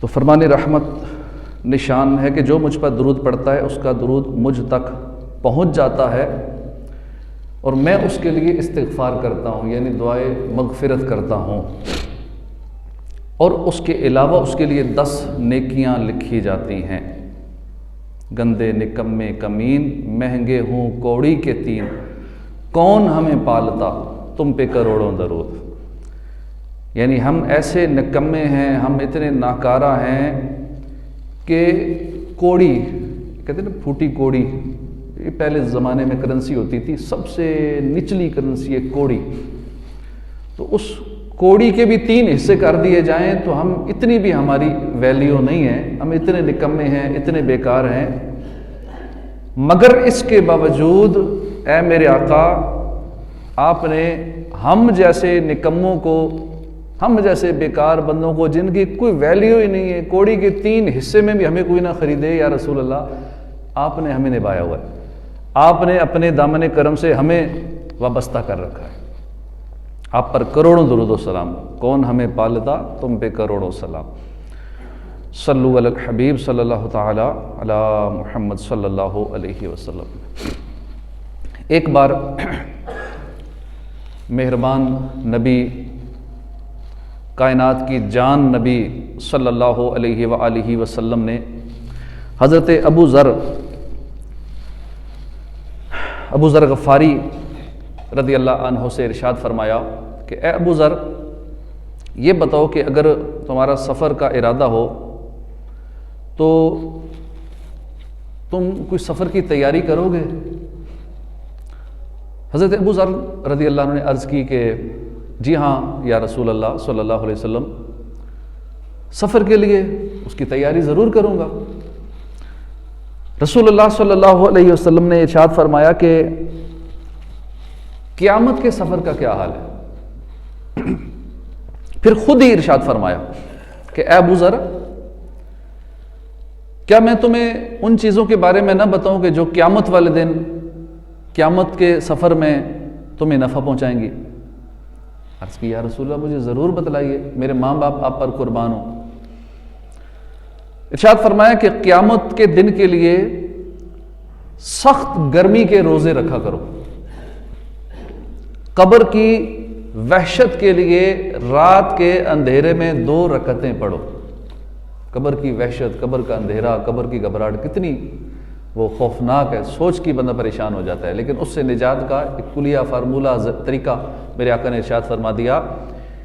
تو فرمان رحمت نشان ہے کہ جو مجھ پر درود پڑھتا ہے اس کا درود مجھ تک پہنچ جاتا ہے اور میں اس کے لیے استغفار کرتا ہوں، یعنی دعائے مغفرت کرتا ہوں، اور اس کے علاوہ اس کے لیے 10 نیکیاں لکھی جاتی ہیں۔ گندے نکمے کمین مہنگے ہوں کوڑی کے 3، کون ہمیں پالتا تم پہ کروڑوں درود۔ یعنی ہم ایسے نکمے ہیں، ہم اتنے ناکارہ ہیں کہ کوڑی کہتے ہیں نا، پھوٹی کوڑی، یہ پہلے زمانے میں کرنسی ہوتی تھی، سب سے نچلی کرنسی ہے کوڑی، تو اس کوڑی کے بھی 3 حصے کر دیے جائیں تو ہم اتنی بھی ہماری ویلیو نہیں ہے، ہم اتنے نکمے ہیں، اتنے بیکار ہیں، مگر اس کے باوجود اے میرے آقا آپ نے ہم جیسے نکموں کو، ہم جیسے بیکار بندوں کو جن کی کوئی ویلیو ہی نہیں ہے، کوڑی کے 3 حصے میں بھی ہمیں کوئی نہ خریدے، یا رسول اللہ آپ نے ہمیں نبھایا ہوا ہے، آپ نے اپنے دامن کرم سے ہمیں وابستہ کر رکھا ہے، آپ پر کروڑوں درود و سلام، کون ہمیں پالتا تم پہ کروڑوں سلام۔ صلو علی الحبیب صلی اللہ تعالی علی محمد صلی اللہ علیہ وسلم۔ ایک بار مہربان نبی، کائنات کی جان نبی صلی اللہ علیہ وآلہ وسلم نے حضرت ابو ذر غفاری رضی اللہ عنہ سے ارشاد فرمایا کہ اے ابو ذر، یہ بتاؤ کہ اگر تمہارا سفر کا ارادہ ہو تو تم کوئی سفر کی تیاری کرو گے؟ حضرت ابو ذر رضی اللہ عنہ نے عرض کی کہ جی ہاں یا رسول اللہ صلی اللہ علیہ وسلم، سفر کے لیے اس کی تیاری ضرور کروں گا۔ رسول اللہ صلی اللہ علیہ وسلم نے ارشاد فرمایا کہ قیامت کے سفر کا کیا حال ہے؟ پھر خود ہی ارشاد فرمایا کہ اے ابو ذر، کیا میں تمہیں ان چیزوں کے بارے میں نہ بتاؤں کہ جو قیامت والے دن، قیامت کے سفر میں تمہیں نفع پہنچائیں گی؟ عرض کی یا رسول اللہ مجھے ضرور بتلائیے، میرے ماں باپ آپ پر قربان ہوں۔ ارشاد فرمایا کہ قیامت کے دن کے لیے سخت گرمی کے روزے رکھا کرو، قبر کی وحشت کے لیے رات کے اندھیرے میں 2 رکعتیں پڑھو۔ قبر کی وحشت، قبر کا اندھیرا، قبر کی گھبراہٹ کتنی وہ خوفناک ہے، سوچ کی بندہ پریشان ہو جاتا ہے، لیکن اس سے نجات کا ایک کلیہ فارمولہ طریقہ میرے آقا نے ارشاد فرما دیا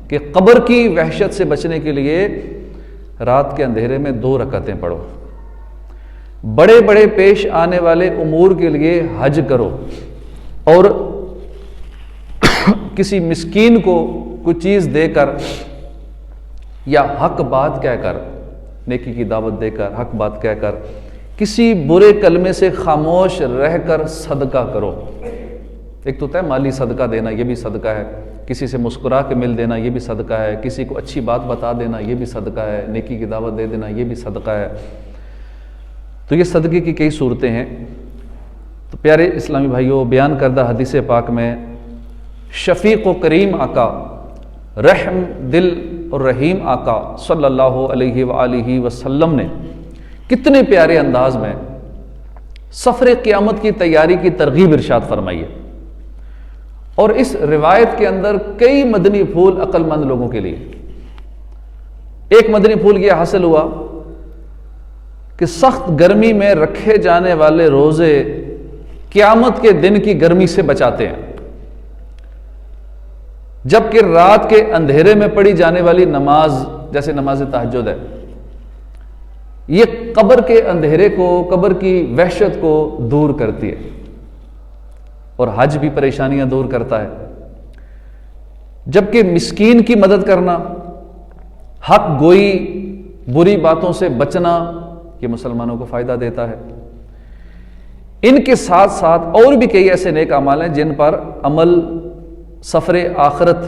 کہ قبر کی وحشت سے بچنے کے لیے رات کے اندھیرے میں 2 رکعتیں پڑھو، بڑے بڑے پیش آنے والے امور کے لیے حج کرو، اور کسی مسکین کو کوئی چیز دے کر یا حق بات کہہ کر، نیکی کی دعوت دے کر، حق بات کہہ کر، کسی برے کلمے سے خاموش رہ کر صدقہ کرو۔ ایک تو ہے مالی صدقہ دینا، یہ بھی صدقہ ہے، کسی سے مسکرا کے مل دینا، یہ بھی صدقہ ہے، کسی کو اچھی بات بتا دینا، یہ بھی صدقہ ہے، نیکی کی دعوت دے دینا، یہ بھی صدقہ ہے۔ تو یہ صدقے کی کئی صورتیں ہیں۔ تو پیارے اسلامی بھائیوں، بیان کردہ حدیث پاک میں شفیق و کریم آقا، رحم دل اور رحیم آقا صلی اللہ علیہ وآلہ وسلم نے کتنے پیارے انداز میں سفر قیامت کی تیاری کی ترغیب ارشاد فرمائی ہے، اور اس روایت کے اندر کئی مدنی پھول عقل مند لوگوں کے لیے۔ ایک مدنی پھول یہ حاصل ہوا کہ سخت گرمی میں رکھے جانے والے روزے قیامت کے دن کی گرمی سے بچاتے ہیں، جبکہ رات کے اندھیرے میں پڑھی جانے والی نماز جیسے نماز تہجد ہے، یہ قبر کے اندھیرے کو، قبر کی وحشت کو دور کرتی ہے، اور حج بھی پریشانیاں دور کرتا ہے، جبکہ مسکین کی مدد کرنا، حق گوئی، بری باتوں سے بچنا، یہ مسلمانوں کو فائدہ دیتا ہے۔ ان کے ساتھ ساتھ اور بھی کئی ایسے نیک اعمال ہیں جن پر عمل سفر آخرت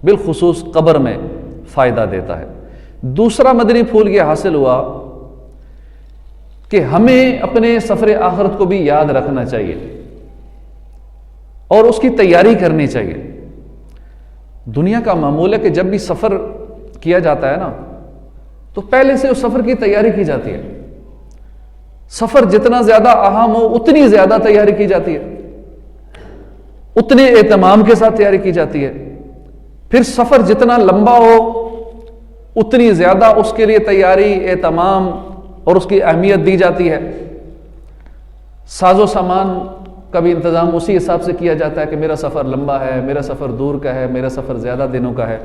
بالخصوص قبر میں فائدہ دیتا ہے۔ دوسرا مدنی پھول یہ حاصل ہوا کہ ہمیں اپنے سفر آخرت کو بھی یاد رکھنا چاہیے اور اس کی تیاری کرنی چاہیے۔ دنیا کا معمول ہے کہ جب بھی سفر کیا جاتا ہے نا تو پہلے سے اس سفر کی تیاری کی جاتی ہے. سفر جتنا زیادہ اہم ہو اتنی زیادہ تیاری کی جاتی ہے, اتنے اہتمام کے ساتھ تیاری کی جاتی ہے. پھر سفر جتنا لمبا ہو اتنی زیادہ اس کے لیے تیاری, اہتمام اور اس کی اہمیت دی جاتی ہے. ساز و سامان کا بھی انتظام اسی حساب سے کیا جاتا ہے کہ میرا سفر لمبا ہے, میرا سفر دور کا ہے, میرا سفر زیادہ دنوں کا ہے.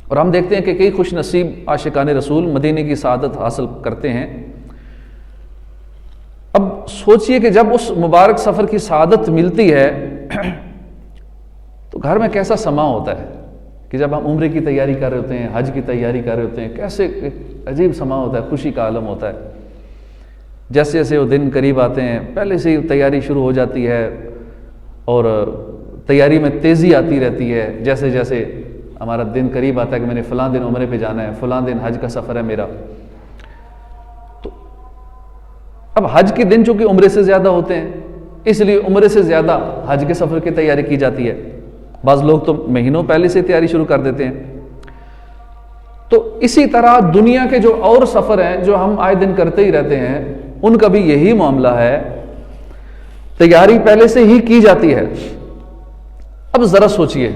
اور ہم دیکھتے ہیں کہ کئی خوش نصیب عاشقان رسول مدینے کی سعادت حاصل کرتے ہیں. اب سوچئے کہ جب اس مبارک سفر کی سعادت ملتی ہے تو گھر میں کیسا سما ہوتا ہے کہ جب ہم عمرے کی تیاری کر رہے ہوتے ہیں, حج کی تیاری کر رہے ہوتے ہیں, کیسے عجیب سما ہوتا ہے, خوشی کا عالم ہوتا ہے. جیسے جیسے وہ دن قریب آتے ہیں پہلے سے ہی تیاری شروع ہو جاتی ہے اور تیاری میں تیزی آتی رہتی ہے. جیسے جیسے ہمارا دن قریب آتا ہے کہ میں نے فلاں دن عمرے پہ جانا ہے, فلاں دن حج کا سفر ہے میرا, تو اب حج کے دن چونکہ عمرے سے زیادہ ہوتے ہیں اس لیے عمرے سے زیادہ حج کے سفر کی تیاری کی جاتی ہے. بعض لوگ تو مہینوں پہلے سے تیاری شروع کر دیتے ہیں. تو اسی طرح دنیا کے جو اور سفر ہیں جو ہم آئے دن کرتے ہی رہتے ہیں ان کا بھی یہی معاملہ ہے, تیاری پہلے سے ہی کی جاتی ہے. اب ذرا سوچئے,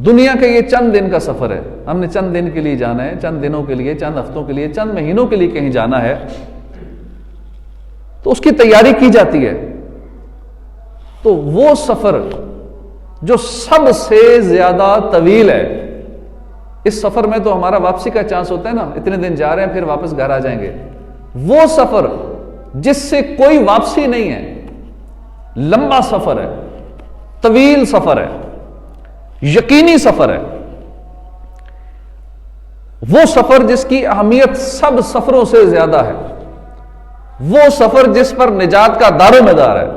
دنیا کا یہ چند دن کا سفر ہے, ہم نے چند دن کے لیے جانا ہے, چند دنوں کے لیے, چند ہفتوں کے لیے, چند مہینوں کے لیے کہیں جانا ہے, تو اس کی تیاری کی جاتی ہے. تو وہ سفر جو سب سے زیادہ طویل ہے, اس سفر میں تو ہمارا واپسی کا چانس ہوتا ہے نا, اتنے دن جا رہے ہیں پھر واپس گھر آ جائیں گے. وہ سفر جس سے کوئی واپسی نہیں ہے, لمبا سفر ہے, طویل سفر ہے, یقینی سفر ہے, وہ سفر جس کی اہمیت سب سفروں سے زیادہ ہے, وہ سفر جس پر نجات کا دار و مدار ہے,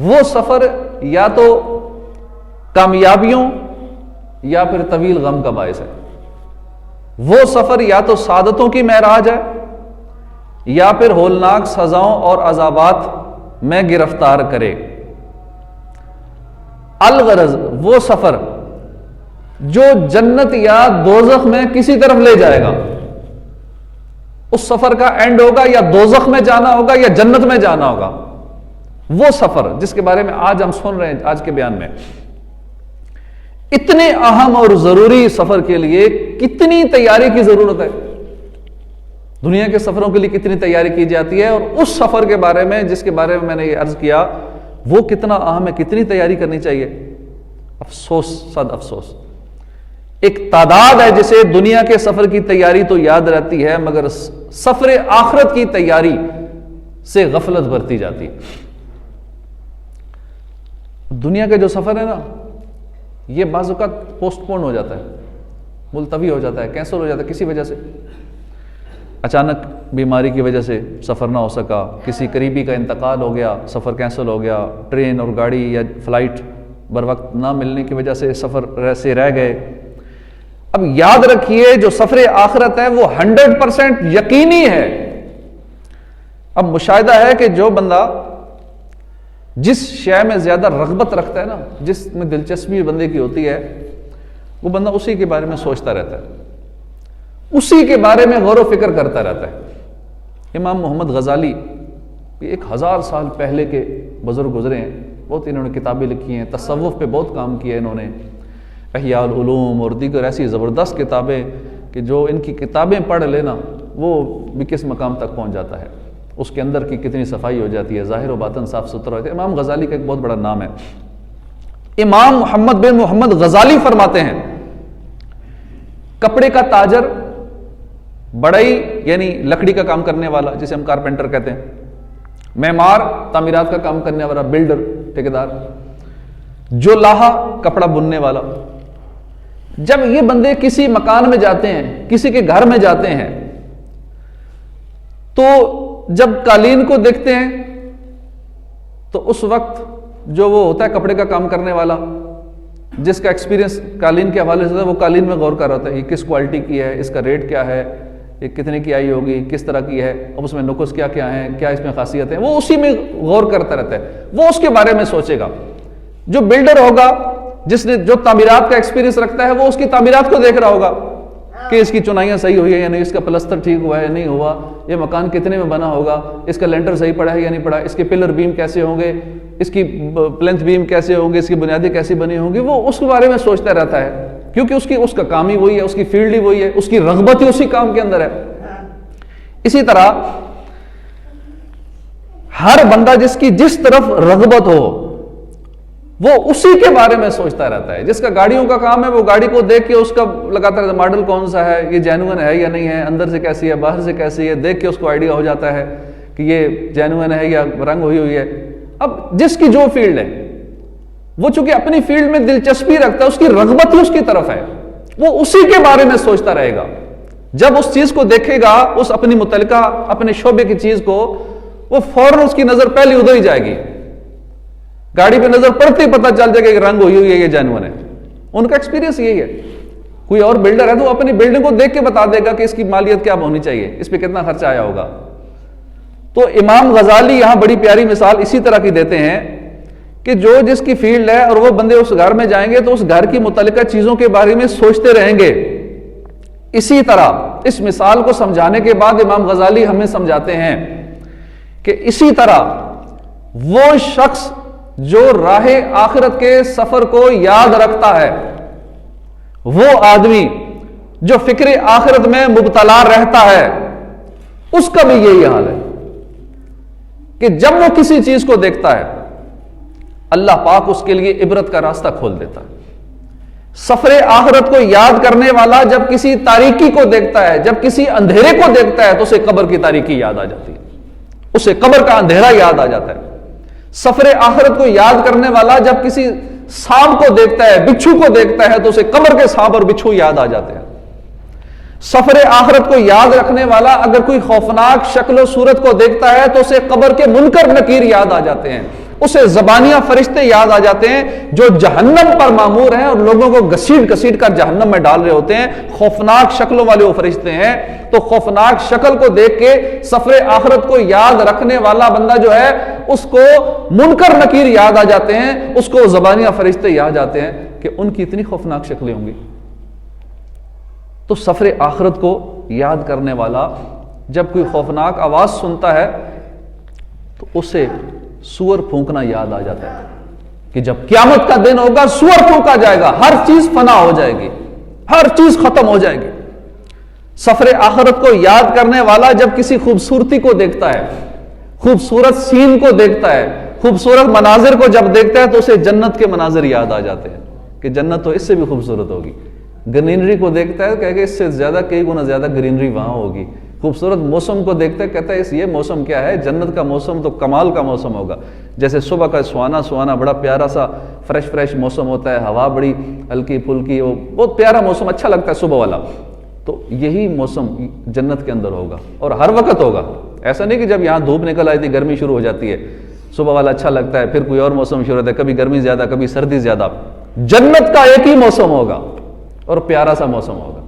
وہ سفر یا تو کامیابیوں یا پھر طویل غم کا باعث ہے. وہ سفر یا تو سعادتوں کی معراج ہے یا پھر ہولناک سزاؤں اور عذابات میں گرفتار کرے. الغرض وہ سفر جو جنت یا دوزخ میں کسی طرف لے جائے گا, اس سفر کا اینڈ ہوگا یا دوزخ میں جانا ہوگا یا جنت میں جانا ہوگا. وہ سفر جس کے بارے میں آج ہم سن رہے ہیں آج کے بیان میں, اتنے اہم اور ضروری سفر کے لیے کتنی تیاری کی ضرورت ہے. دنیا کے سفروں کے لیے کتنی تیاری کی جاتی ہے, اور اس سفر کے بارے میں جس کے بارے میں نے یہ عرض کیا وہ کتنا اہم ہے, کتنی تیاری کرنی چاہیے. افسوس, صد افسوس, ایک تعداد ہے جسے دنیا کے سفر کی تیاری تو یاد رہتی ہے مگر سفر آخرت کی تیاری سے غفلت برتی جاتی. دنیا کا جو سفر ہے نا یہ بعض اوقات پوسٹ پون ہو جاتا ہے, ملتوی ہو جاتا ہے, کینسل ہو جاتا ہے کسی وجہ سے. اچانک بیماری کی وجہ سے سفر نہ ہو سکا, کسی قریبی کا انتقال ہو گیا, سفر کینسل ہو گیا, ٹرین اور گاڑی یا فلائٹ بر وقت نہ ملنے کی وجہ سے سفر سے رہ گئے. اب یاد رکھیے جو سفر آخرت ہے وہ 100% یقینی ہے. اب مشاہدہ ہے کہ جو بندہ جس شے میں زیادہ رغبت رکھتا ہے نا, جس میں دلچسپی بندے کی ہوتی ہے, وہ بندہ اسی کے بارے میں سوچتا رہتا ہے, اسی کے بارے میں غور و فکر کرتا رہتا ہے. امام محمد غزالی 1000 سال پہلے کے بزرگ گزرے ہیں, بہت انہوں نے کتابیں لکھی ہیں, تصوف پہ بہت کام کیا انہوں نے, احیاء العلوم اور دیگر ایسی زبردست کتابیں کہ جو ان کی کتابیں پڑھ لینا وہ بھی کس مقام تک پہنچ جاتا ہے, اس کے اندر کی کتنی صفائی ہو جاتی ہے, ظاہر و باطن صاف ستھرا ہوتا ہے. امام غزالی کا ایک بہت بڑا نام ہے. امام محمد بن محمد غزالی فرماتے ہیں کپڑے کا تاجر, بڑائی یعنی لکڑی کا کام کرنے والا جسے ہم کارپینٹر کہتے ہیں, معمار تعمیرات کا کام کرنے والا, بلڈر ٹھیکیدار, جو لاہا کپڑا بننے والا, جب یہ بندے کسی مکان میں جاتے ہیں, کسی کے گھر میں جاتے ہیں, تو جب قالین کو دیکھتے ہیں تو اس وقت جو وہ ہوتا ہے کپڑے کا کام کرنے والا جس کا ایکسپیرینس قالین کے حوالے سے ہے, وہ قالین میں غور کر رہا ہوتا ہے, یہ کس کوالٹی کی ہے, اس کا ریٹ کیا ہے, یہ کتنے کی آئی ہوگی, کس طرح کی ہے, اب اس میں نقص کیا کیا ہیں, کیا اس میں خاصیت ہے, وہ اسی میں غور کرتا رہتا ہے, وہ اس کے بارے میں سوچے گا. جو بلڈر ہوگا, جس نے جو تعمیرات کا ایکسپیرینس رکھتا ہے, وہ اس کی تعمیرات کو دیکھ رہا ہوگا, کہ اس کی چنائیاں صحیح ہوئی ہے یا نہیں، اس کا پلستر ٹھیک ہوا ہے یا نہیں ہوا، یہ مکان کتنے میں بنا ہوگا، اس کا لینٹر صحیح پڑا ہے یا نہیں پڑا، اس کے پلر بیم کیسے ہوں گے، اس کی پلنتھ بیم کیسے ہوں گے، اس کی بنیادیں کیسی بنی ہوں گی، وہ اس کے بارے میں سوچتا رہتا ہے، کیونکہ اس کا کام ہی وہی ہے، اس کی فیلڈ ہی وہی ہے، اس کی رغبت ہی اسی کام کے اندر ہے۔ اسی طرح ہر بندہ جس کی جس طرف رغبت ہو وہ اسی کے بارے میں سوچتا رہتا ہے۔ جس کا گاڑیوں کا کام ہے وہ گاڑی کو دیکھ کے اس کا لگاتا رہتا ہے ماڈل کون سا ہے، یہ جینوئن ہے یا نہیں ہے، اندر سے کیسی ہے، باہر سے کیسی ہے، دیکھ کے اس کو آئیڈیا ہو جاتا ہے کہ یہ جینوئن ہے یا رنگ ہوئی ہے۔ اب جس کی جو فیلڈ ہے وہ چونکہ اپنی فیلڈ میں دلچسپی رکھتا ہے، اس کی رغبت ہی اس کی طرف ہے، وہ اسی کے بارے میں سوچتا رہے گا۔ جب اس چیز کو دیکھے گا، اس اپنی متعلقہ اپنے شعبے کی چیز کو، وہ فوراً اس کی نظر پہلے ادھر ہی جائے گی، گاڑی پہ نظر پڑتے ہی پتہ چل جائے گا کہ رنگ ہوئی ہے یہ جینوئن ہے۔ ان کا ایکسپیرینس یہی ہے۔ کوئی اور بلڈر ہے تو وہ اپنی بلڈنگ کو دیکھ کے بتا دے گا کہ اس کی مالیت کیا ہونی چاہیے، اس پہ کتنا خرچہ آیا ہوگا۔ تو امام غزالی یہاں بڑی پیاری مثال اسی طرح کی دیتے ہیں کہ جو جس کی فیلڈ ہے اور وہ بندے اس گھر میں جائیں گے تو اس گھر کی متعلقہ چیزوں کے بارے میں سوچتے رہیں گے۔ اسی طرح اس مثال کو سمجھانے کے بعد امام غزالی ہمیں سمجھاتے ہیں کہ اسی طرح وہ شخص جو راہ آخرت کے سفر کو یاد رکھتا ہے، وہ آدمی جو فکر آخرت میں مبتلا رہتا ہے، اس کا بھی یہی حال ہے کہ جب وہ کسی چیز کو دیکھتا ہے اللہ پاک اس کے لیے عبرت کا راستہ کھول دیتا ہے۔ سفر آخرت کو یاد کرنے والا جب کسی تاریکی کو دیکھتا ہے، جب کسی اندھیرے کو دیکھتا ہے تو اسے قبر کی تاریکی یاد آ جاتی ہے، اسے قبر کا اندھیرا یاد آ جاتا ہے۔ سفر آخرت کو یاد کرنے والا جب کسی سانپ کو دیکھتا ہے، بچھو کو دیکھتا ہے تو اسے قبر کے سانپ اور بچھو یاد آ جاتے ہیں۔ سفر آخرت کو یاد رکھنے والا اگر کوئی خوفناک شکل و صورت کو دیکھتا ہے تو اسے قبر کے منکر نکیر یاد آ جاتے ہیں، اسے زبانیہ فرشتے یاد آ جاتے ہیں جو جہنم پر مامور ہیں اور لوگوں کو گھسیٹ گھسیٹ کر جہنم میں ڈال رہے ہوتے ہیں۔ خوفناک شکلوں والے وہ فرشتے ہیں، تو خوفناک شکل کو دیکھ کے سفر آخرت کو یاد رکھنے والا بندہ جو ہے اس کو منکر نکیر یاد آ جاتے ہیں، اس کو زبانیہ فرشتے یاد آتے ہیں کہ ان کی اتنی خوفناک شکلیں ہوں گی۔ تو سفر آخرت کو یاد کرنے والا جب کوئی خوفناک آواز سنتا ہے تو اسے سور پھونکنا یاد آ جاتا ہے کہ جب قیامت کا دن ہوگا سور پھونکا جائے گا، ہر چیز فنا ہو جائے گی، ہر چیز ختم ہو جائے گی۔ سفر آخرت کو یاد کرنے والا جب کسی خوبصورتی کو دیکھتا ہے، خوبصورت سین کو دیکھتا ہے، خوبصورت مناظر کو جب دیکھتا ہے تو اسے جنت کے مناظر یاد آ جاتے ہیں کہ جنت تو اس سے بھی خوبصورت ہوگی۔ گرینری کو دیکھتا ہے کہے کہ اس سے زیادہ کئی گنا زیادہ گرینری وہاں ہوگی۔ خوبصورت موسم کو دیکھتا ہے کہتا ہے یہ موسم کیا ہے، جنت کا موسم تو کمال کا موسم ہوگا۔ جیسے صبح کا سہانا بڑا پیارا سا فریش موسم ہوتا ہے، ہوا بڑی ہلکی پھلکی، وہ بہت پیارا موسم، اچھا لگتا ہے صبح والا، تو یہی موسم جنت کے اندر ہوگا اور ہر وقت ہوگا۔ ایسا نہیں کہ جب یہاں دھوپ نکل آئی تھی گرمی شروع ہو جاتی ہے، صبح والا اچھا لگتا ہے پھر کوئی اور موسم شروع ہوتا ہے، کبھی گرمی زیادہ کبھی سردی زیادہ۔ جنت کا ایک ہی موسم ہوگا اور پیارا سا موسم ہوگا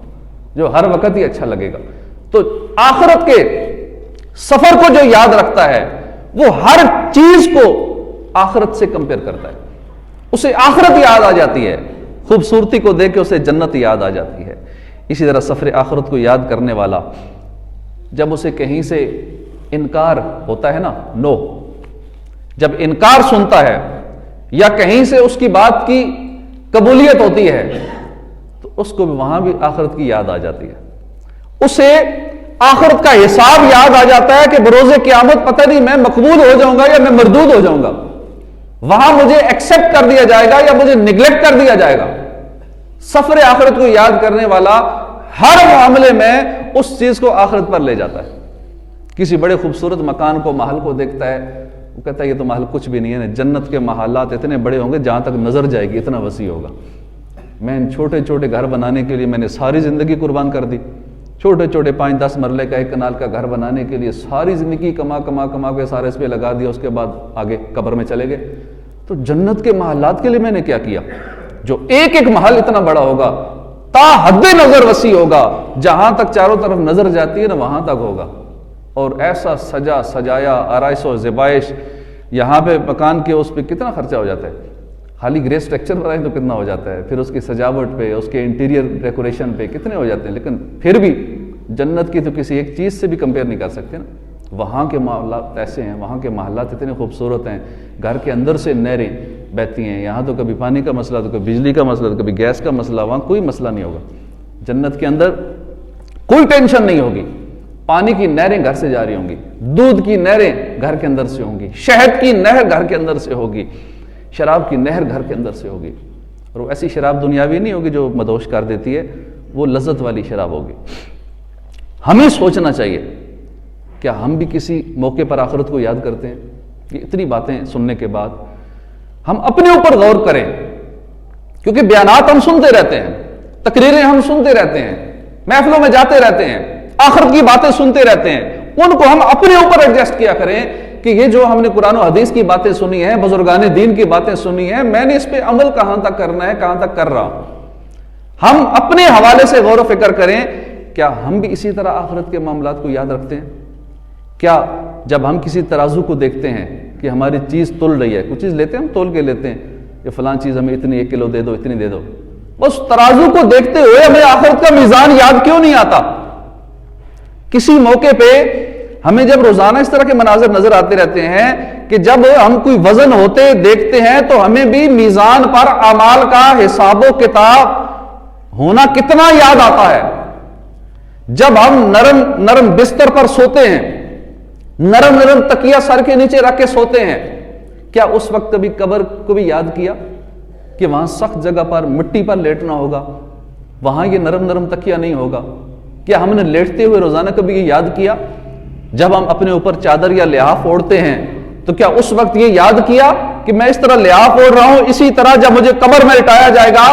جو ہر وقت ہی اچھا لگے گا۔ تو آخرت کے سفر کو جو یاد رکھتا ہے وہ ہر چیز کو آخرت سے کمپیئر کرتا ہے، اسے آخرت یاد آ جاتی ہے، خوبصورتی کو دیکھ کے اسے جنت یاد آ جاتی ہے۔ اسی طرح سفر آخرت کو یاد کرنے والا جب اسے کہیں سے انکار ہوتا ہے نا، نو، جب انکار سنتا ہے یا کہیں سے اس کی بات کی قبولیت ہوتی ہے تو اس کو بھی وہاں بھی آخرت کی یاد آ جاتی ہے، اسے آخرت کا حساب یاد آ جاتا ہے کہ بروز قیامت پتہ نہیں میں مقبول ہو جاؤں گا یا میں مردود ہو جاؤں گا، وہاں مجھے ایکسپٹ کر دیا جائے گا یا مجھے نگلیکٹ کر دیا جائے گا۔ سفر آخرت کو یاد کرنے والا ہر معاملے میں اس چیز کو آخرت پر لے جاتا ہے۔ کسی بڑے خوبصورت مکان کو، محل کو دیکھتا ہے، وہ کہتا ہے یہ تو محل کچھ بھی نہیں ہے، جنت کے محلات اتنے بڑے ہوں گے جہاں تک نظر جائے گی اتنا وسیع ہوگا، میں ان چھوٹے چھوٹے گھر بنانے کے لیے میں نے ساری زندگی قربان کر دی، چھوٹے چھوٹے 5-10 مرلے کا 1 کنال کا گھر بنانے کے لیے ساری زندگی کما کے سارے اس پہ لگا دیا، اس کے بعد آگے قبر میں چلے گئے۔ تو جنت کے محلات کے لیے میں نے کیا کیا؟ جو ایک ایک محل اتنا بڑا ہوگا، تا حد نظر وسیع ہوگا، جہاں تک چاروں طرف نظر جاتی ہے نا وہاں تک ہوگا، اور ایسا سجایا آرائش و زیبائش، یہاں پہ مکان کے اس پہ کتنا خرچہ ہو جاتا ہے، خالی گرے اسٹرکچر بنائیں تو کتنا ہو جاتا ہے، پھر اس کی سجاوٹ پہ، اس کے انٹیریئر ڈیکوریشن پہ کتنے ہو جاتے ہیں، لیکن پھر بھی جنت کی تو کسی ایک چیز سے بھی کمپیئر نہیں کر سکتے نا۔ وہاں کے معاملات ایسے ہیں، وہاں کے محلات اتنے خوبصورت ہیں، گھر کے اندر سے نہریں بہتی ہیں، یہاں تو کبھی پانی کا مسئلہ، تو کبھی بجلی کا مسئلہ، تو کبھی گیس کا مسئلہ، وہاں کوئی مسئلہ نہیں ہوگا۔ جنت کے اندر کوئی ٹینشن نہیں ہوگی، پانی کی نہریں گھر سے جاری ہوں گی، دودھ کی نہریں گھر کے اندر سے ہوں گی، شہد کی نہر گھر کے اندر سے ہوگی، شراب کی نہر گھر کے اندر سے ہوگی، اور وہ ایسی شراب دنیاوی نہیں ہوگی جو مدہوش کر دیتی ہے، وہ لذت والی شراب ہوگی۔ ہمیں سوچنا چاہیے، کیا ہم بھی کسی موقع پر آخرت کو یاد کرتے ہیں؟ یہ اتنی باتیں سننے کے بعد ہم اپنے اوپر غور کریں، کیونکہ بیانات ہم سنتے رہتے ہیں، تقریریں ہم سنتے رہتے ہیں، محفلوں میں جاتے رہتے ہیں، آخرت کی باتیں سنتے رہتے ہیں، ان کو ہم اپنے اوپر ایڈجسٹ کیا کریں کہ یہ جو ہم نے قرآن و حدیث کی باتیں سنی ہیں، بزرگان دین کی باتیں سنی ہیں، میں نے اس پہ عمل کہاں تک کرنا ہے، کہاں تک کر رہا ہوں۔ ہم اپنے حوالے سے غور و فکر کریں، کیا ہم بھی اسی طرح آخرت کے معاملات کو یاد رکھتے ہیں؟ کیا جب ہم کسی ترازو کو دیکھتے ہیں کہ ہماری چیز تل رہی ہے، کچھ چیز لیتے ہیں ہم تول کے لیتے ہیں کہ فلاں چیز ہمیں اتنی 1 کلو دے دو، اتنی دے دو، بس ترازو کو دیکھتے ہوئے ہمیں آخرت کا میزان یاد کیوں نہیں آتا؟ کسی موقع پہ ہمیں جب روزانہ اس طرح کے مناظر نظر آتے رہتے ہیں کہ جب ہم کوئی وزن ہوتے دیکھتے ہیں تو ہمیں بھی میزان پر اعمال کا حساب و کتاب ہونا کتنا یاد آتا ہے۔ جب ہم نرم نرم بستر پر سوتے ہیں، نرم نرم تکیہ سر کے نیچے رکھ کے سوتے ہیں، کیا اس وقت کبھی قبر کو بھی یاد کیا کہ وہاں سخت جگہ پر مٹی پر لیٹنا ہوگا، وہاں یہ نرم نرم تکیہ نہیں ہوگا؟ کیا ہم نے لیٹتے ہوئے روزانہ کبھی یہ یاد کیا؟ جب ہم اپنے اوپر چادر یا لحاف اوڑھتے ہیں تو کیا اس وقت یہ یاد کیا کہ میں اس طرح لحاف اوڑھ رہا ہوں، اسی طرح جب مجھے قبر میں لٹایا جائے گا،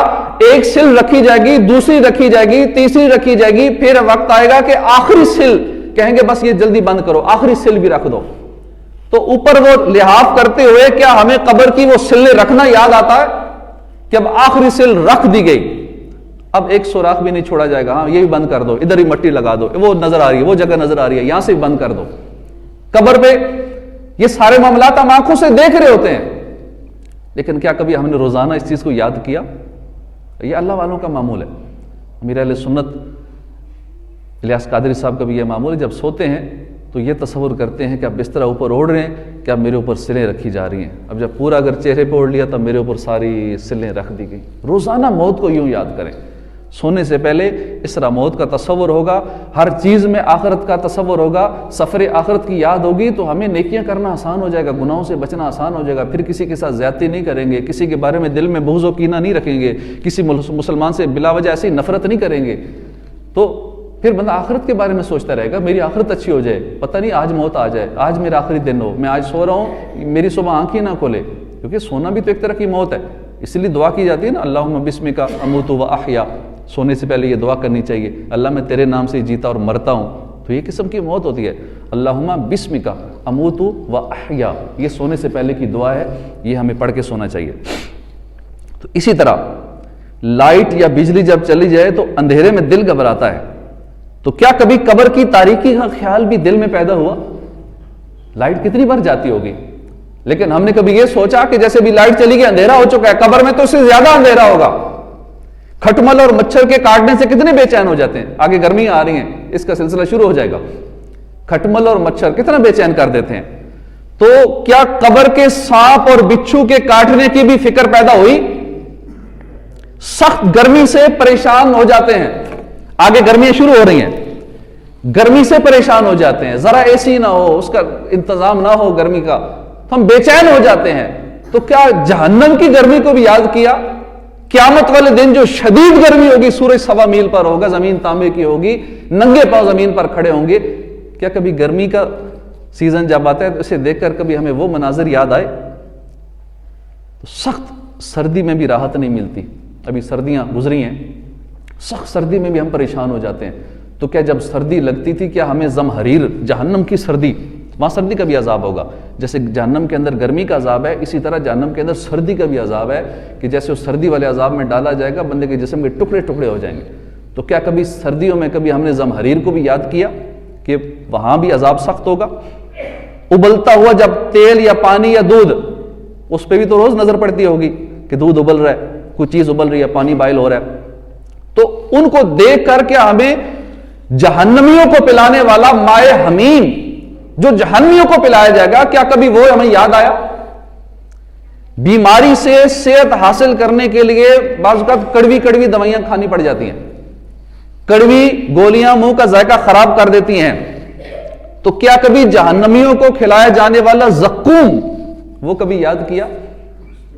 ایک سل رکھی جائے گی، دوسری رکھی جائے گی، تیسری رکھی جائے گی، پھر وقت آئے گا کہ آخری سل کہیں گے بس یہ جلدی بند کرو، آخری سل بھی رکھ دو، تو اوپر وہ لحاف کرتے ہوئے کیا ہمیں قبر کی وہ سلیں رکھنا یاد آتا ہے کہ اب آخری سل رکھ دی گئی، اب ایک سوراخ بھی نہیں چھوڑا جائے گا، ہاں یہ بھی بند کر دو، ادھر ہی مٹی لگا دو، وہ نظر آ رہی ہے، وہ جگہ نظر آ رہی ہے، یہاں سے بند کر دو۔ قبر پہ یہ سارے معاملات ہم آنکھوں سے دیکھ رہے ہوتے ہیں، لیکن کیا کبھی ہم نے روزانہ اس چیز کو یاد کیا؟ یہ اللہ والوں کا معمول ہے۔ امیر اہل سنت الیاس قادری صاحب کا بھی یہ معمول ہے، جب سوتے ہیں تو یہ تصور کرتے ہیں کہ اب بستر اوپر اوڑھ رہے ہیں کہ اب میرے اوپر سلیں رکھی جا رہی ہیں، اب جب پورا اگر چہرے پہ اوڑھ لیا تب میرے اوپر ساری سلیں رکھ دی گئی۔ روزانہ موت کو یوں یاد کریں، سونے سے پہلے اس طرح موت کا تصور ہوگا، ہر چیز میں آخرت کا تصور ہوگا، سفر آخرت کی یاد ہوگی تو ہمیں نیکیاں کرنا آسان ہو جائے گا، گناہوں سے بچنا آسان ہو جائے گا، پھر کسی کے ساتھ زیادتی نہیں کریں گے، کسی کے بارے میں دل میں بغض و کینہ نہیں رکھیں گے، کسی مسلمان سے بلا وجہ ایسی نفرت نہیں کریں گے، تو پھر بندہ آخرت کے بارے میں سوچتا رہے گا، میری آخرت اچھی ہو جائے، پتہ نہیں آج موت آ جائے، آج میرا آخری دن ہو، میں آج سو رہا ہوں، میری صبح آنکھ ہی نہ کھولے، کیونکہ سونا بھی تو ایک طرح کی موت ہے، اس لیے دعا کی جاتی ہے نا، اللہم بسمک اموت و احیا، سونے سے پہلے یہ دعا کرنی چاہیے، اللہ میں تیرے نام سے جیتا اور مرتا ہوں، تو یہ قسم کی موت ہوتی ہے، اللہم بسمک اموت و احیا، یہ سونے سے پہلے کی دعا ہے، یہ ہمیں پڑھ کے سونا چاہیے۔ تو اسی طرح لائٹ یا بجلی جب چلی جائے تو اندھیرے میں دل گھبراتا ہے، تو کیا کبھی قبر کی تاریکی کا خیال بھی دل میں پیدا ہوا؟ لائٹ کتنی بار جاتی ہوگی، لیکن ہم نے کبھی یہ سوچا کہ جیسے بھی لائٹ چلی گئی اندھیرا ہو چکا ہے، قبر میں تو اس سے زیادہ اندھیرا ہوگا، کھٹمل اور مچھر کے کاٹنے سے کتنے بے چین ہو جاتے ہیں، آگے گرمیاں آ رہی ہیں، اس کا سلسلہ شروع ہو جائے گا، کھٹمل اور مچھر کتنا بے چین کر دیتے ہیں، تو کیا قبر کے سانپ اور بچھو کے کاٹنے کی بھی فکر پیدا ہوئی؟ سخت گرمی سے پریشان ہو جاتے ہیں، آگے گرمیاں شروع ہو رہی ہیں، گرمی سے پریشان ہو جاتے ہیں، ذرا اے سی نہ ہو، اس کا انتظام نہ ہو گرمی کا، تو ہم بے چین ہو جاتے ہیں، تو کیا جہنم کی گرمی کو بھی یاد کیا؟ قیامت والے دن جو شدید گرمی ہوگی، سورج 1.25 میل پر ہوگا، زمین تانبے کی ہوگی، ننگے پاؤں زمین پر کھڑے ہوں گے، کیا کبھی گرمی کا سیزن جب آتا ہے تو اسے دیکھ کر کبھی ہمیں وہ مناظر یاد آئے؟ تو سخت سردی میں بھی راحت نہیں ملتی، ابھی سردیاں گزری ہیں، سخت سردی میں بھی ہم پریشان ہو جاتے ہیں، تو کیا جب سردی لگتی تھی کیا ہمیں زمہریر، جہنم کی سردی، وہاں سردی کا بھی عذاب ہوگا، جیسے جہنم کے اندر گرمی کا عذاب ہے، اسی طرح جہنم کے اندر سردی کا بھی عذاب ہے، کہ جیسے اس سردی والے عذاب میں ڈالا جائے گا بندے کے جسم کے ٹکڑے ٹکڑے ہو جائیں گے، تو کیا کبھی سردیوں میں کبھی ہم نے زمہریر کو بھی یاد کیا کہ وہاں بھی عذاب سخت ہوگا؟ ابلتا ہوا جب تیل یا پانی یا دودھ، اس پہ بھی تو روز نظر پڑتی ہوگی، کہ دودھ ابل رہا ہے، کوئی چیز ابل رہی ہے، پانی بائل ہو رہا ہے، تو ان کو دیکھ کر کیا ہمیں جہنمیوں کو پلانے والا مائے حمیم جو جہنمیوں کو پلایا جائے گا، کیا کبھی وہ ہمیں یاد آیا؟ بیماری سے صحت حاصل کرنے کے لیے بعض اوقات کڑوی کڑوی دوائیاں کھانی پڑ جاتی ہیں، کڑوی گولیاں منہ کا ذائقہ خراب کر دیتی ہیں، تو کیا کبھی جہنمیوں کو کھلایا جانے والا زقوم وہ کبھی یاد کیا؟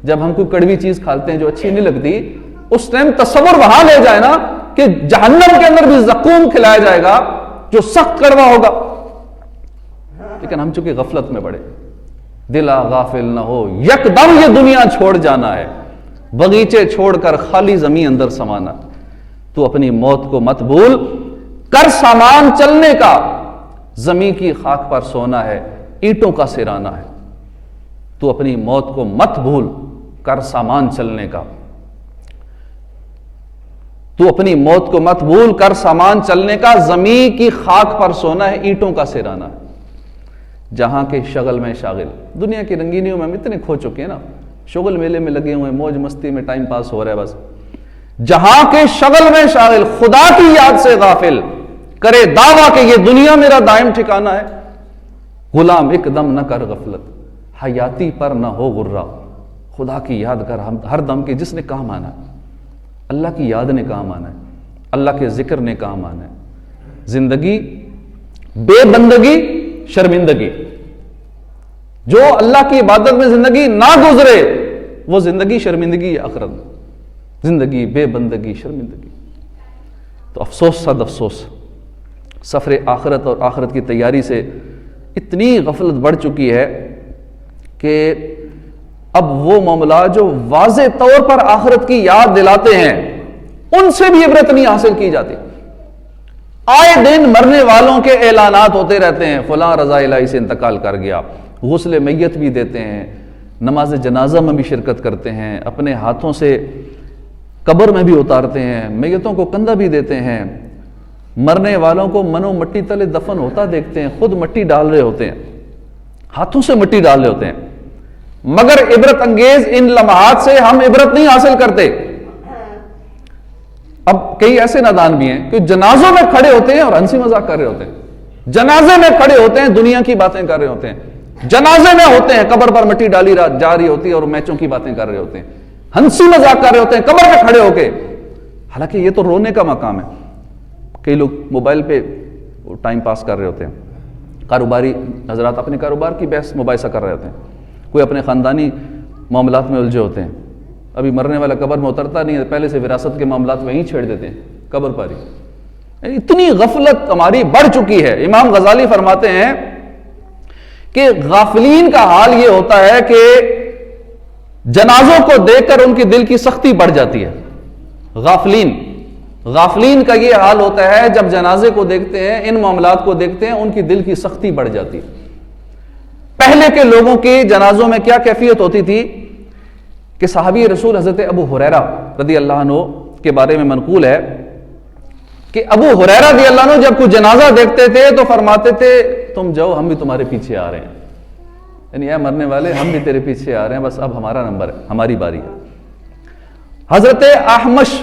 جب ہم کوئی کڑوی چیز کھاتے ہیں جو اچھی نہیں لگتی، اس ٹائم تصور وہاں لے جائے نا کہ جہنم کے اندر بھی زقوم کھلایا جائے گا جو سخت کڑوا ہوگا. لیکن ہم چونکہ غفلت میں پڑے، دلا غافل نہ ہو، یکدم یہ دنیا چھوڑ جانا ہے، باغیچے چھوڑ کر خالی زمین اندر سمانا. تو اپنی موت کو مت بھول، کر سامان چلنے کا، زمین کی خاک پر سونا ہے، اینٹوں کا سرانا ہے. تو اپنی موت کو مت بھول، کر سامان چلنے کا. تو اپنی موت کو مت بھول، کر سامان چلنے کا، زمین کی خاک پر سونا ہے، اینٹوں کا سرانا ہے. جہاں کے شغل میں شاغل، دنیا کی رنگینیوں میں ہم اتنے کھو چکے ہیں نا، شغل میلے میں لگے ہوئے، موج مستی میں ٹائم پاس ہو رہا ہے بس. جہاں کے شغل میں شاغل، خدا کی یاد سے غافل، کرے دعویٰ کہ یہ دنیا میرا دائم ٹھکانہ ہے. غلام ایک دم نہ کر غفلت، حیاتی پر نہ ہو غرہ. خدا کی یاد کر ہر دم کے، جس نے کام آنا ہے، اللہ کی یاد نے کام آنا ہے، اللہ کے ذکر نے کام آنا ہے. زندگی بے بندگی شرمندگی، جو اللہ کی عبادت میں زندگی نہ گزرے وہ زندگی شرمندگی ہے آخرت میں. زندگی بے بندگی شرمندگی. تو افسوس صد افسوس، سفر آخرت اور آخرت کی تیاری سے اتنی غفلت بڑھ چکی ہے کہ اب وہ معاملات جو واضح طور پر آخرت کی یاد دلاتے ہیں ان سے بھی عبرت نہیں حاصل کی جاتی. آئے دن مرنے والوں کے اعلانات ہوتے رہتے ہیں، فلاں رضا الہی سے انتقال کر گیا، غسل میت بھی دیتے ہیں، نماز جنازہ میں بھی شرکت کرتے ہیں، اپنے ہاتھوں سے قبر میں بھی اتارتے ہیں، میتوں کو کندھا بھی دیتے ہیں، مرنے والوں کو منو مٹی تلے دفن ہوتا دیکھتے ہیں، خود مٹی ڈال رہے ہوتے ہیں، ہاتھوں سے مٹی ڈال رہے ہوتے ہیں. مگر عبرت انگیز ان لمحات سے ہم عبرت نہیں حاصل کرتے. اب کئی ایسے نادان بھی ہیں کہ جنازوں میں کھڑے ہوتے ہیں اور ہنسی مذاق کر رہے ہوتے ہیں، جنازے میں کھڑے ہوتے ہیں دنیا کی باتیں کر رہے ہوتے ہیں، جنازے میں ہوتے ہیں قبر پر مٹی ڈالی جا رہی ہوتی ہے اور میچوں کی باتیں کر رہے ہوتے ہیں، ہنسی مذاق کر رہے ہوتے ہیں قبر پہ کھڑے ہو کے. حالانکہ یہ تو رونے کا مقام ہے. کئی لوگ موبائل پہ ٹائم پاس کر رہے ہوتے ہیں، کاروباری حضرات اپنے کاروبار کی بحث مباحثہ کر رہے ہوتے ہیں، کوئی اپنے خاندانی معاملات میں الجھے ہوتے ہیں. ابھی مرنے والا قبر میں اترتا نہیں ہے، پہلے سے وراثت کے معاملات وہیں چھیڑ دیتے ہیں قبر پر ہی. اتنی غفلت ہماری بڑھ چکی ہے. امام غزالی فرماتے ہیں کہ غافلین کا حال یہ ہوتا ہے کہ جنازوں کو دیکھ کر ان کی دل کی سختی بڑھ جاتی ہے. غافلین کا یہ حال ہوتا ہے جب جنازے کو دیکھتے ہیں، ان معاملات کو دیکھتے ہیں، ان کی دل کی سختی بڑھ جاتی ہے. پہلے کے لوگوں کی جنازوں میں کیا کیفیت ہوتی تھی کہ صحابی رسول حضرت ابو ہریرہ رضی اللہ عنہ کے بارے میں منقول ہے کہ ابو ہریرہ رضی اللہ عنہ جب کوئی جنازہ دیکھتے تھے تو فرماتے تھے تم جاؤ ہم بھی تمہارے پیچھے آ رہے ہیں، یعنی اے مرنے والے ہم بھی تیرے پیچھے آ رہے ہیں، بس اب ہمارا نمبر ہے، ہماری باری ہے. حضرت احمش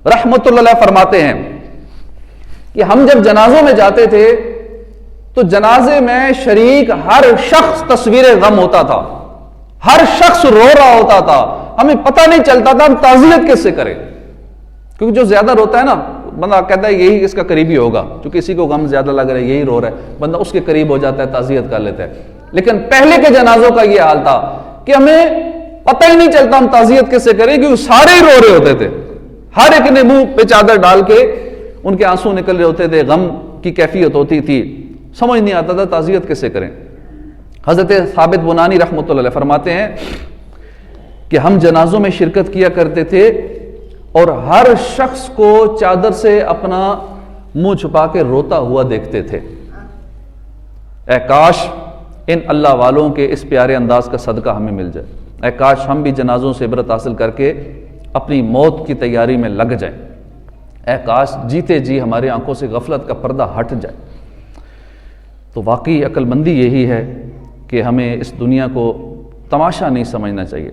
رحمت اللہ علیہ فرماتے ہیں کہ ہم جب جنازوں میں جاتے تھے تو جنازے میں شریک ہر شخص تصویر غم ہوتا تھا، ہر شخص رو رہا ہوتا تھا، ہمیں پتہ نہیں چلتا تھا ہم تعزیت کس سے کریں. کیونکہ جو زیادہ روتا ہے نا بندہ کہتا ہے یہی اس کا قریبی ہوگا، جو کسی کو غم زیادہ لگ رہا ہے یہی رو رہا ہے، بندہ اس کے قریب ہو جاتا ہے، تعزیت کر لیتا ہے. لیکن پہلے کے جنازوں کا یہ حال تھا کہ ہمیں پتہ ہی نہیں چلتا ہم تعزیت کس سے کریں، کیونکہ سارے ہی رو رہے ہوتے تھے، ہر ایک نے منہ پہ چادر ڈال کے ان کے آنسو نکل رہے ہوتے تھے، غم کی کیفیت ہوتی تھی، سمجھ نہیں آتا تھا تعزیت کس سے کریں. حضرت ثابت بنانی رحمۃ اللہ علیہ فرماتے ہیں کہ ہم جنازوں میں شرکت کیا کرتے تھے اور ہر شخص کو چادر سے اپنا منہ چھپا کے روتا ہوا دیکھتے تھے. اے کاش ان اللہ والوں کے اس پیارے انداز کا صدقہ ہمیں مل جائے، اے کاش ہم بھی جنازوں سے عبرت حاصل کر کے اپنی موت کی تیاری میں لگ جائیں، اے کاش جیتے جی ہماری آنکھوں سے غفلت کا پردہ ہٹ جائے. تو واقعی عقل مندی یہی ہے کہ ہمیں اس دنیا کو تماشا نہیں سمجھنا چاہیے.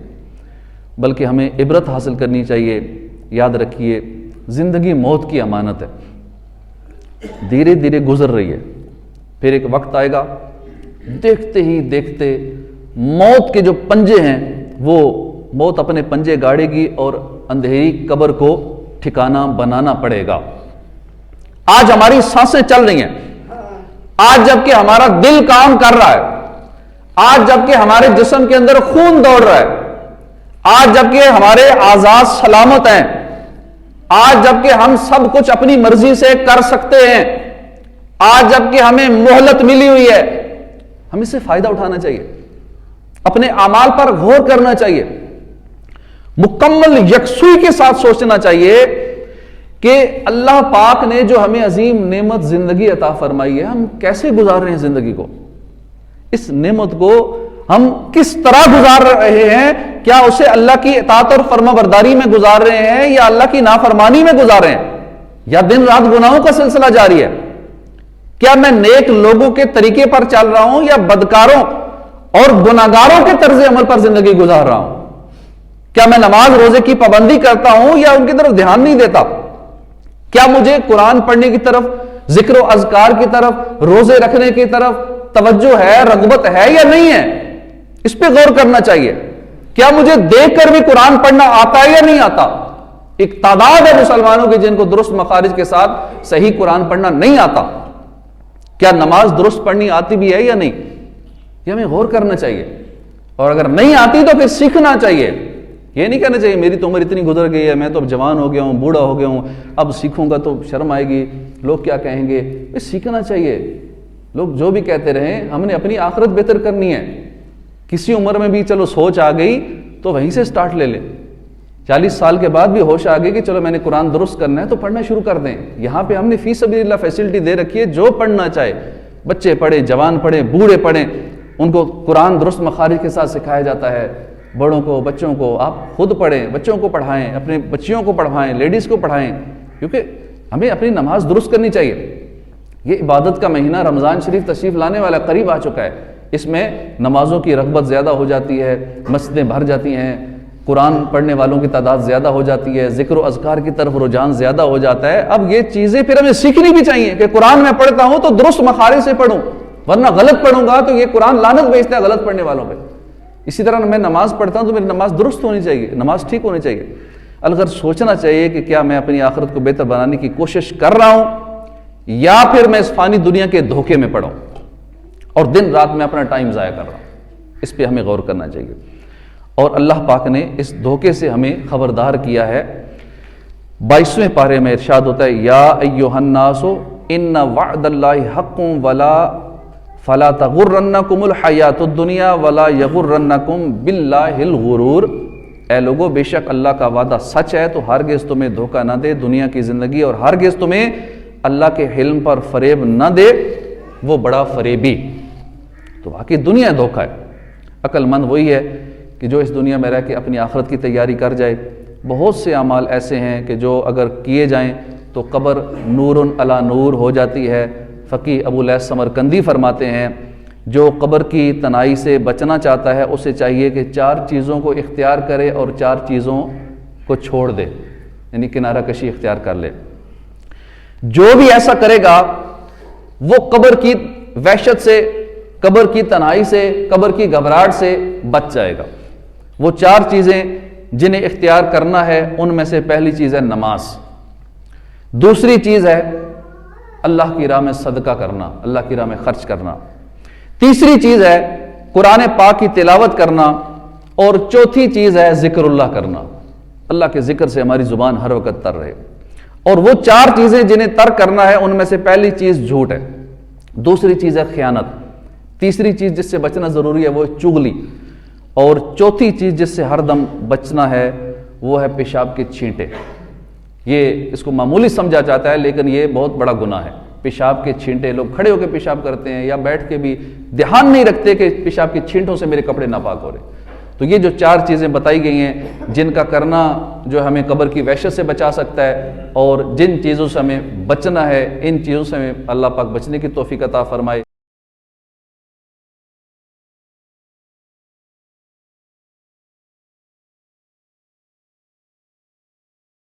بلکہ ہمیں عبرت حاصل کرنی چاہیے۔ یاد رکھیے زندگی موت کی امانت ہے، دھیرے دھیرے گزر رہی ہے، پھر ایک وقت آئے گا دیکھتے ہی دیکھتے موت کے جو پنجے ہیں وہ موت اپنے پنجے گاڑے گی اور اندھیری قبر کو ٹھکانہ بنانا پڑے گا۔ آج ہماری سانسیں چل رہی ہیں، آج جبکہ ہمارا دل کام کر رہا ہے، آج جبکہ ہمارے جسم کے اندر خون دوڑ رہا ہے، آج جبکہ ہمارے اعضاء سلامت ہیں، آج جبکہ ہم سب کچھ اپنی مرضی سے کر سکتے ہیں، آج جبکہ ہمیں مہلت ملی ہوئی ہے، ہم اس سے فائدہ اٹھانا چاہیے، اپنے اعمال پر غور کرنا چاہیے، مکمل یکسوئی کے ساتھ سوچنا چاہیے کہ اللہ پاک نے جو ہمیں عظیم نعمت زندگی عطا فرمائی ہے، ہم کیسے گزار رہے ہیں زندگی کو، اس نعمت کو ہم کس طرح گزار رہے ہیں، کیا اسے اللہ کی اطاعت اور فرما برداری میں گزار رہے ہیں یا اللہ کی نافرمانی میں گزار رہے ہیں، یا دن رات گناہوں کا سلسلہ جاری ہے، کیا میں نیک لوگوں کے طریقے پر چل رہا ہوں یا بدکاروں اور گناہگاروں کے طرز عمل پر زندگی گزار رہا ہوں، کیا میں نماز روزے کی پابندی کرتا ہوں یا ان کی طرف دھیان نہیں دیتا، کیا مجھے قرآن پڑھنے کی طرف، ذکر و اذکار کی طرف، روزے رکھنے کی طرف توجہ ہے، رغبت ہے یا نہیں ہے، اس پہ غور کرنا چاہیے، کیا مجھے دیکھ کر بھی قرآن پڑھنا آتا ہے یا نہیں آتا۔ ایک تعداد ہے مسلمانوں کی جن کو درست مخارج کے ساتھ صحیح قرآن پڑھنا نہیں آتا، کیا نماز درست پڑھنی آتی بھی ہے یا نہیں، یہ ہمیں غور کرنا چاہیے، اور اگر نہیں آتی تو پھر سیکھنا چاہیے، یہ نہیں کہنا چاہیے میری تو عمر اتنی گزر گئی ہے، میں تو اب جوان ہو گیا ہوں، بوڑھا ہو گیا ہوں، اب سیکھوں گا تو شرم آئے گی، لوگ کیا کہیں گے، سیکھنا چاہیے، لوگ جو بھی کہتے رہیں، ہم نے اپنی آخرت بہتر کرنی ہے، کسی عمر میں بھی چلو سوچ آ گئی تو وہیں سے سٹارٹ لے لیں، 40 سال کے بعد بھی ہوش آ گئی کہ چلو میں نے قرآن درست کرنا ہے تو پڑھنا شروع کر دیں، یہاں پہ ہم نے فی سبیل اللہ فیسلٹی دے رکھی ہے، جو پڑھنا چاہے بچے پڑھیں، جوان پڑھیں، بوڑھے پڑھیں، ان کو قرآن درست مخارج کے ساتھ سکھایا جاتا ہے، بڑوں کو، بچوں کو، آپ خود پڑھیں، بچوں کو پڑھائیں، اپنے بچیوں کو پڑھائیں، لیڈیز کو پڑھائیں، کیونکہ ہمیں اپنی نماز درست کرنی چاہیے۔ یہ عبادت کا مہینہ رمضان شریف تشریف لانے والا قریب آ چکا ہے، اس میں نمازوں کی رغبت زیادہ ہو جاتی ہے، مسجدیں بھر جاتی ہیں، قرآن پڑھنے والوں کی تعداد زیادہ ہو جاتی ہے، ذکر و اذکار کی طرف رجحان زیادہ ہو جاتا ہے۔ اب یہ چیزیں پھر ہمیں سیکھنی بھی چاہیے کہ قرآن میں پڑھتا ہوں تو درست مخارج سے پڑھوں، ورنہ غلط پڑھوں گا تو یہ قرآن لعنت بھیجتا ہے غلط پڑھنے والوں پہ۔ اسی طرح میں نماز پڑھتا ہوں تو میری نماز درست ہونی چاہیے، نماز ٹھیک ہونی چاہیے، الگر سوچنا چاہیے کہ کیا میں اپنی آخرت کو بہتر بنانے کی کوشش کر رہا ہوں یا پھر میں اس فانی دنیا کے دھوکے میں پڑا ہوں اور دن رات میں اپنا ٹائم ضائع کر رہا ہوں، اس پہ ہمیں غور کرنا چاہیے۔ اور اللہ پاک نے اس دھوکے سے ہمیں خبردار کیا ہے، 22ویں پارے میں ارشاد ہوتا ہے، یا ایھا الناس ان وعد اللہ حق فلا تغرنکم الحیات الدنیا ولا یغرنکم باللہ الغرور، اے لوگو بے شک اللہ کا وعدہ سچ ہے تو ہرگز تمہیں دھوکہ نہ دے دنیا کی زندگی، اور ہرگز تمہیں اللہ کے حلم پر فریب نہ دے وہ بڑا فریبی۔ تو واقعی دنیا دھوکہ ہے، عقل مند وہی ہے کہ جو اس دنیا میں رہ کے اپنی آخرت کی تیاری کر جائے۔ بہت سے اعمال ایسے ہیں کہ جو اگر کیے جائیں تو قبر نور علی نور ہو جاتی ہے۔ فقیہ ابو لیث سمرقندی فرماتے ہیں جو قبر کی تنہائی سے بچنا چاہتا ہے اسے چاہیے کہ 4 چیزوں کو اختیار کرے اور 4 چیزوں کو چھوڑ دے، یعنی کنارہ کشی اختیار کر لے۔ جو بھی ایسا کرے گا وہ قبر کی وحشت سے، قبر کی تنہائی سے، قبر کی گھبراہٹ سے بچ جائے گا۔ وہ 4 چیزیں جنہیں اختیار کرنا ہے ان میں سے پہلی چیز ہے نماز، دوسری چیز ہے اللہ کی راہ میں صدقہ کرنا، اللہ کی راہ میں خرچ کرنا، تیسری چیز ہے قرآن پاک کی تلاوت کرنا، اور چوتھی چیز ہے ذکر اللہ کرنا، اللہ کے ذکر سے ہماری زبان ہر وقت تر رہے۔ اور وہ 4 چیزیں جنہیں ترک کرنا ہے ان میں سے پہلی چیز جھوٹ ہے، دوسری چیز ہے خیانت، تیسری چیز جس سے بچنا ضروری ہے وہ چغلی، اور چوتھی چیز جس سے ہر دم بچنا ہے وہ ہے پیشاب کے چھینٹے۔ یہ اس کو معمولی سمجھا جاتا ہے لیکن یہ بہت بڑا گناہ ہے۔ پیشاب کے چھینٹے، لوگ کھڑے ہو کے پیشاب کرتے ہیں یا بیٹھ کے بھی دھیان نہیں رکھتے کہ پیشاب کے چھینٹوں سے میرے کپڑے ناپاک ہو رہے۔ تو یہ جو 4 چیزیں بتائی گئی ہیں جن کا کرنا جو ہمیں قبر کی وحشت سے بچا سکتا ہے، اور جن چیزوں سے ہمیں بچنا ہے ان چیزوں سے ہمیں اللہ پاک بچنے کی توفیق عطا فرمائے۔